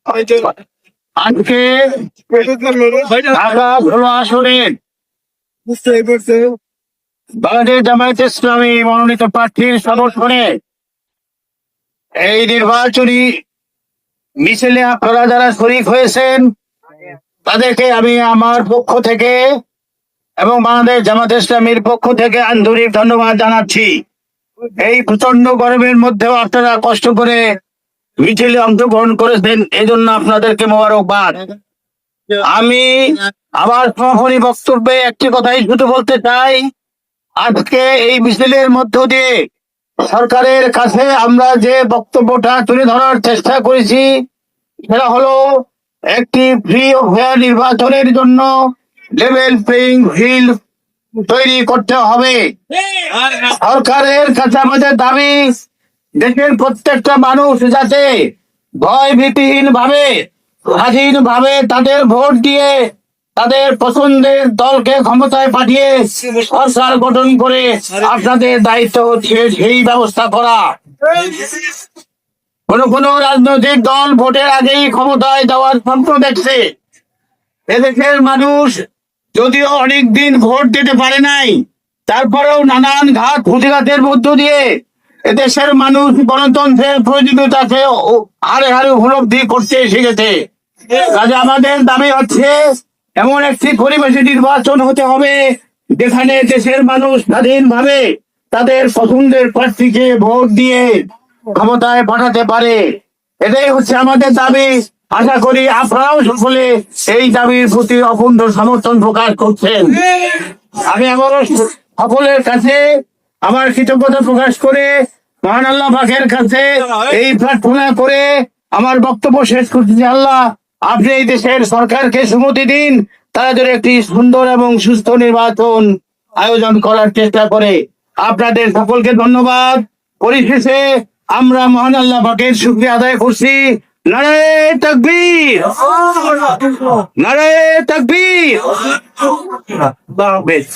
আজকে ঢাকা ১৬ আসনের বাংলাদেশ জামায়াতে ইসলামী মনোনীত প্রার্থীর সমর্থনে এই নির্বাচনী মিছিলে আপনারা যারা শরীক হয়েছেন তাদেরকে আমি আমার পক্ষ থেকে এবং বাংলাদেশ জামায়াতে ইসলামীর পক্ষ থেকে আন্তরিক ধন্যবাদ জানাচ্ছি। এই প্রচন্ড গরমের মধ্যেও আপনারা কষ্ট করে মিছিলে অংশগ্রহণ করেছেন, এই জন্য আপনাদেরকে মোবারকবাদ। আমি আমার সমাপনী বক্তব্যে একটি কথাই শুধু বলতে চাই, আজকে এই মিছিলের মধ্য দিয়ে সরকারের কাছে আমরা যে বক্তব্যটা তুলে ধরার চেষ্টা করেছি সেটা হলো একটি ফ্রি ও ফেয়ার নির্বাচনের জন্য লেভেল প্লেইং ফিল্ড তৈরি করতে হবে। সরকারের কাছে আমাদের দাবি, দেশের প্রত্যেকটা মানুষ যাতে ভয় ভীতিহীন ভাবে স্বাধীন ভাবে তাদের ভোট দিয়ে তাদের পছন্দের দলকে ক্ষমতায় পাঠিয়ে সরকার গঠন করে আপনাদের দায়িত্ব হচ্ছে সেই ব্যবস্থা করা। কোন রাজনৈতিক দল ভোটের আগেই ক্ষমতায় যাওয়ার স্বপ্ন দেখছে। এদেশের মানুষ যদিও অনেকদিন ভোট দিতে পারে নাই, তারপরেও নানান ঘাত প্রতিঘাতের মধ্য দিয়ে এদেশের মানুষ গণতন্ত্রের প্রয়োজনীয়তাকে হারে হারে উপলব্ধি করতে শিখেছে। কাজে আমাদের দাবি হচ্ছে এমন একটি পরিবেশে নির্বাচন হতে হবে যেখানে দেশের মানুষ স্বাধীনভাবে তাদের পছন্দের প্রার্থীকে ভোট দিয়ে ক্ষমতায় পাঠাতে পারে। এটাই হচ্ছে আমাদের দাবি। আশা করি আপনারাও সকলে এই দাবির প্রতি অকুণ্ঠ সমর্থন প্রকাশ করছেন। আমি আমার সকলের কাছে আমার কৃতজ্ঞতা প্রকাশ করে মহান আল্লাহ পাকের কাছে এই প্রার্থনা করে আমার বক্তব্য শেষ করতেছি। আল্লাহ, আপনি এই দেশের সরকারকে সুমতি দিন, তারা যেন একটি সুন্দর এবং সুস্থ নির্বাচন আয়োজন করার চেষ্টা করে। আপনাদের সকলকে ধন্যবাদ। পরিশেষে আমরা মহান আল্লাহ পাকের শুকরিয়া আদায় করছি। নারায়ে তাকবীর, নারায়ে তাকবীর। আল্লাহ হাফেজ।